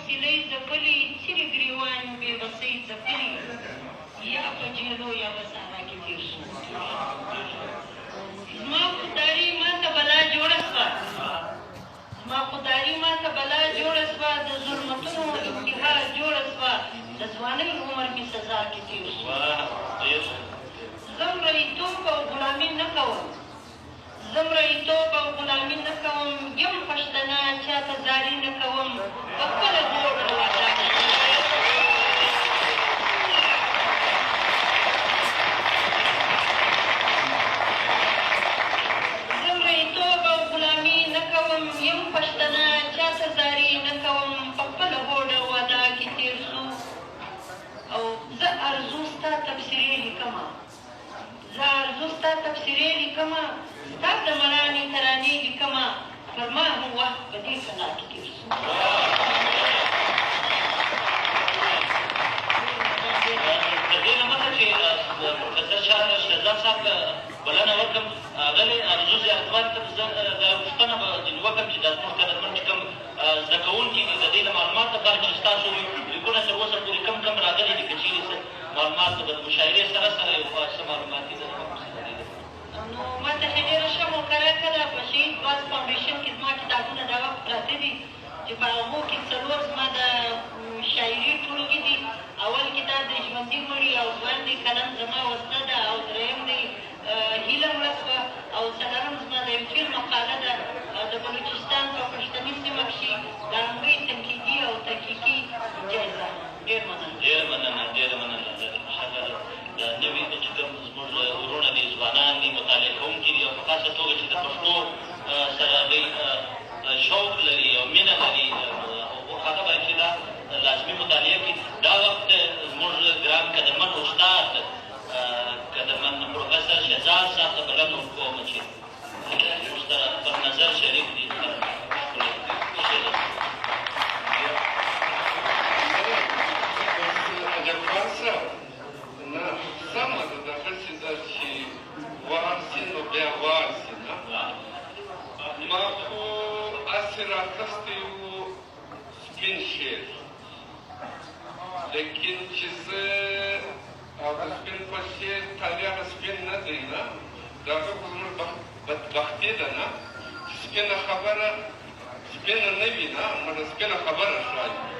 سیلۍ ځپلي څیرې ګریوان بې بسۍ ځپلي یا په جیلو یا په صحرا کې تېر شو زما خودداري ما ته بلا جوړه شوه زما خودداري ما ته بلا جوړه شوه د ظلمتونو انتها جوړه شوه د ځوانۍ عمر مې سزا کې تېر شو زه مریتوب او غلامي نه کوم زه مریتوب او غلامي نه کوم یم پښتنه چاته زاري نه کوم په خپله هوډ او وعده زه مریتوب او غلامي نه کوم یم پښتنه چاته زاري نه کوم په خپله هوډ او وعده کې تېر شو او زه ارزو ستا تبصرې لیکمه زه ارزو ستا تبصرې لیکمه ستا د ملانې ترانې لیکمه پر ما هم وخت په دې فضا کې تېر شو د دې نه مخه چې پروفیسر شهزاد صاحب بلنه وکړم هغه ارزو زیاتوالي ته زه دا پوښتنه به ځینې وکړم چې دا زموږ قدرمن چې کوم زده کوونکي دي د دې د معلومات لپاره چې ستاسو لیکونه تر اوسه پورې کم راغلي دي که چېرې څه معلومات به د مشاعرې سره یو څه معلومات دي نو ما ته ښه ډېره ښه موقعه کړه په شهید باز فاونډېشن کې زما کتابونه دا وخت پراته دي چې په هغو کې 4 زما د شاعري ټولګې دي اول کتاب د ژوندي مړي او ځوان دی قلم زما وسله ده او درېیم دی هیله مړه شوه او څلورم زما د یو فلم مقاله ده د بلوچستان په پښتني سیمه کښې د لومړۍ تنقیدي او تحقیقي جایزه ډېر مننه ډېره مننه دا نوي چې کوم زموږ وروڼه دي ځوانان دي مطالعه کوونکي دي او په خاصه توګه چې د پښتو سره دوی شوق لري او مینه لري هغه باید چې دا لازمي مطالعه کړي دا وخت زموږ ګران قدرمن استاد قدرمن پروفیسر شهزاد صاحب ته بلنه ورکوم چې زموږ سره پر نظر شریک دي سمه ده دغسې ده چې وار سي نو بیا وار سي نه ما خو هسې راخستی وو سپین شعر لیکن چې زه هغه سپین په شعر تالي هغه سپین نه دی نه د هغه خو زموږ بدبختي ده نه چې سپینه خبره سپینه نه وي نه مړه سپینه خبره ښایي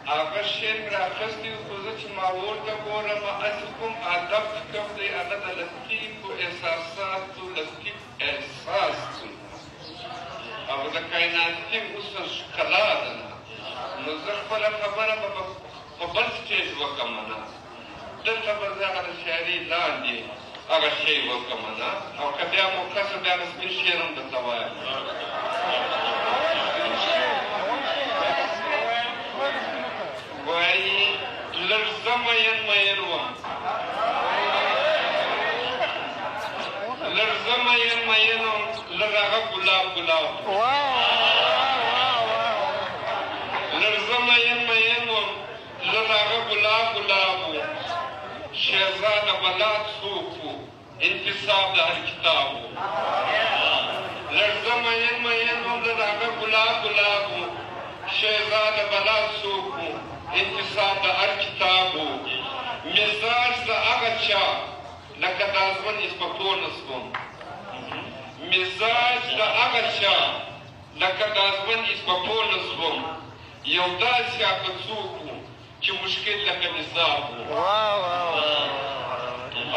هغه شعر مې راخستی خو زه چې ما ورته ګورم هسې کوم ادب چې کوم دی هغه د لطیفو احساساتو لطیف احساس دی او د کایناتي اوسه ښکلا ده نه نو زه خپله خبره به په بل سټیج وکړم نه دلته به زه هغه د شاعري لاندې هغه شی وکړم نه او که بیا موقع شو بیا به سپین شعر هم درته وایم وایي لږ زه مین وم لږ زه مین وم لږ هغه ګلاب لږ زه مین وم لږ هغه ګلاب و شهزاده بلاد څوک و انتصاب د هر کتاب و لږ زه مین وم لږ هغه ګلاب و شهزاده بلاد څوک و انتصاب د هر کتاب و مزاج د هغه چا لکه دا ژوند اسپکتور نه شوم مزاج د هغه چا لکه دا ژوند اسپکتور نه شوم یو داسې هغه څوک و چې مشکل لکه نصاب و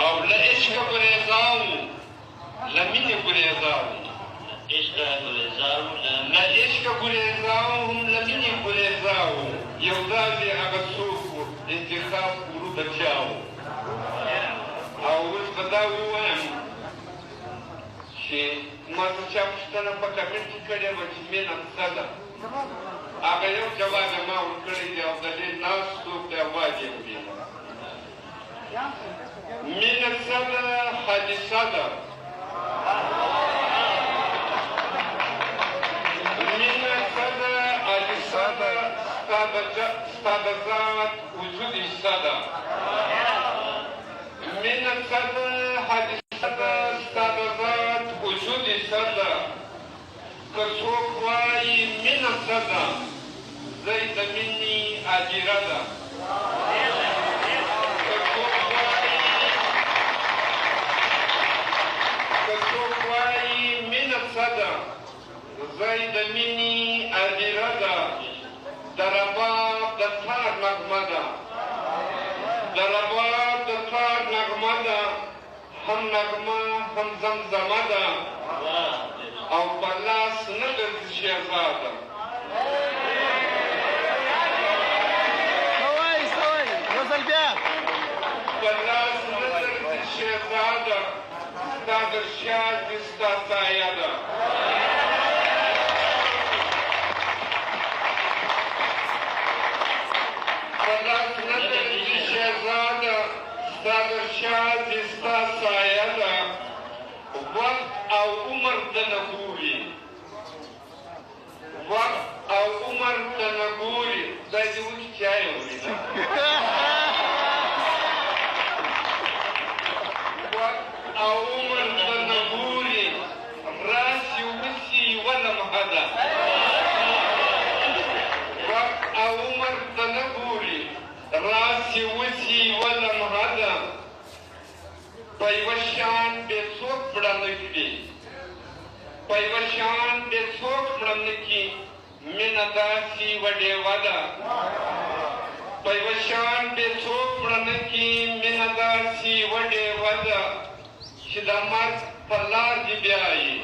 او له عشقه ګریزا و له مینې ګریزا و له عشقه ګریزا و هم له مینې ګریزا و یو داسې هغه څوک و انتخاب ورو د چا و او اوس به دا ووایم چې ما ته چا پوښتنه په کمنټ کې کړې وه چې مینه څه ده هغه یو جواب یې ما ورکړی دی او د دې ناست څوک دی اواز یې وویل مینه څه ده حادثه ده مینه څه ده حادثه ده ستا د ذات وجود حصه ده مینه څه ده حادثه ده ستا د ذات وجود حصه ده که څوک وایي مینه څه ده زه یې د هاجره ده. که څوک وایي مینه څه ده، ځای د مینې هدیره ده. د رباب د تار نغمه ده، د رباب د تار نغمه ده، هم نغمه هم زمزمه ده، او په لاس نه ګرځي شهزاده. په لاس نه ګرځي شهزاده، ستا در شا دې ستا سایه ده. په لاس نه ګرځي شهزاده، ستا در شا دې ستا سایه ده. وخت او عمر ته نه ګوري، وخت او عمر ته نه ګوري. خدای دې وکړي چای وکړي نه. وخت او عمر ته نه ګوري، راشي وشي یوه لمحه ده. وخت او عمر ته نه ګوري، راشي وشي یوه لمحه ده. په یوه شان بې څوک مړه نه کړي، په یوه شان بې څوک مړه نه کړي. مینه داسې یوه ډیوه ده، په یوه شان بې څوک مړه نه کړي. مینه داسې یوه ډیوه ده چې د مرګ په لار دې بیایي،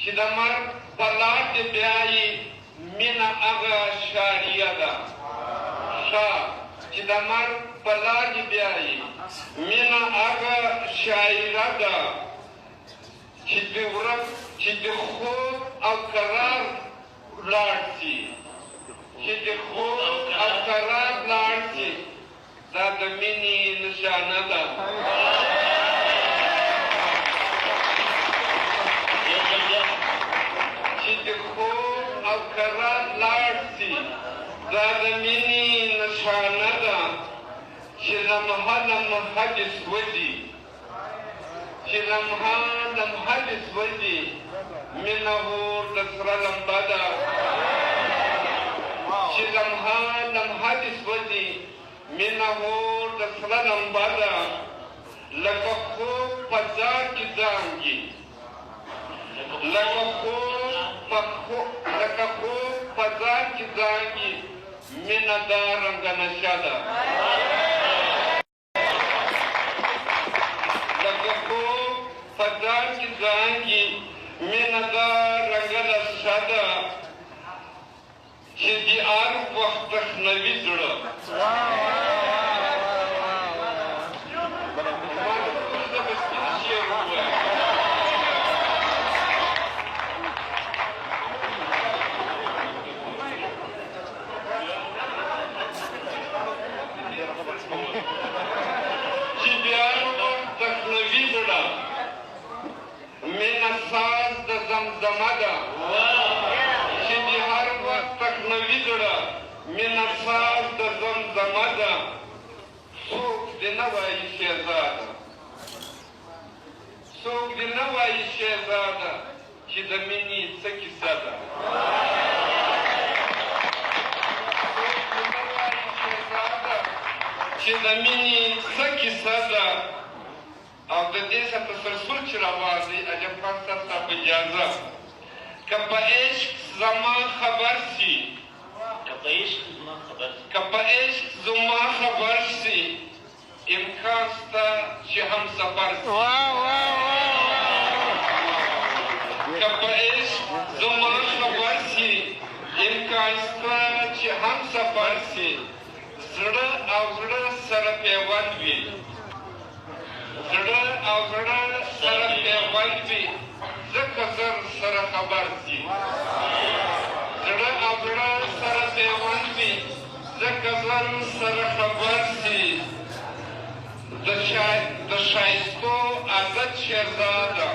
چې د مرګ په لار دې بیایي. مینه هغه شاریه ده، ښه چې د مرګ په لار دې بیایي. مینه هغه شاعره ده چې د خوب او قرار ولاړ شي، چې د خوب او قرار ولاړ شي. دا د مینې نشانه ده. چې د خوب او قرار ولاړ شي، دا د مینې نشانه ده. چې لمحه لمحه دې سوځي، چې لمحه لمحه دې سوځي. مینه اور د سره لمبه ده، چې لمحه لمحه دې سوځي. مینه اور د سره لمبه ده، لکه خوب په ځان کې زانګي، لکه خوب په ځان کې زانګي. مینه دا رنګه نشه ده، لکه خوب په ځان کې زانګي. مینه دا رنګه نشه ده چې د هر وخت تخنوي زړه. مینه ساز د زمزمه ده، چې د هر وخت تکنوي زړه. مینه ساز د زمزمه ده، څوک دې نه وایي شهزاده، څوک دې نه وایي شهزاده چې د مینې څه کیسه ده. څوک دې نه وایي شهزاده چې د مینې څه کیسه ده. او د دې څخه تسلسل چې روان دی، عجب خان صاحب ستا په اجازه، که په عشق زما خبر سي، که په عشق زما خبر سي، امکان شته چې همسفر سي. که په عشق زما خبر سي، امکان شته چې همسفر سي. زړه او زړه سره پیوند وي، زړه او زړه سره پیوند وي، ځکه زر سره خبر سي. زړه او زړه سره پیوند وي، ځکه زر سره خبر سي. د ښایستو عادت شهزاده،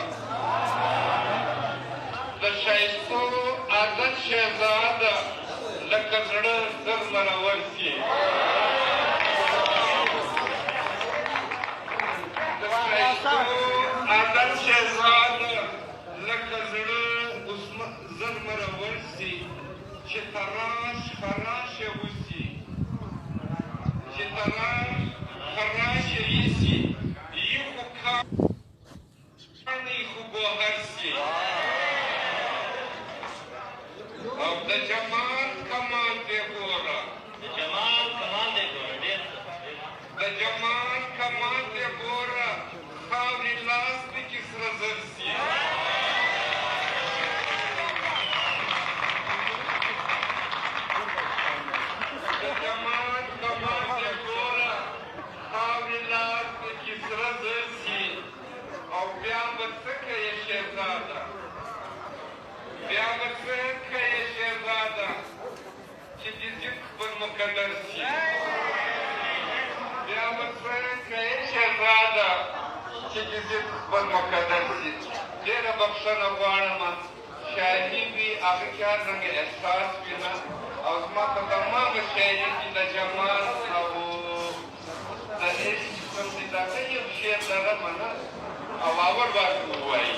د ښایستو عادت شهزاده، لکه زړه زر مرور سي. عادت شهزاده، لکه زړه زر مرور سي. چې تراش خراشه وسي چې تراش خراشه ایسي یخو کاڼی خو ګوهر سي او د جمال کمال دې ګوره د جمال کمال دې ګوره خاورې لاس پکې سره زر سي او بیا به څه کوې شهزاده بیا به څه کوې شهزاده چې د ضد خپل مقدر شي بیا به څه کوې شهزاده چې د ضد خپل مقدر شي ډېره بخښنه غواړم شاعري وي هغه کې هر رنګه احساس وي نه او زما په تمامه شاعري کې د جمال او د عشق کوم دي دا یو شعر لرم نه او باور باندې ووایي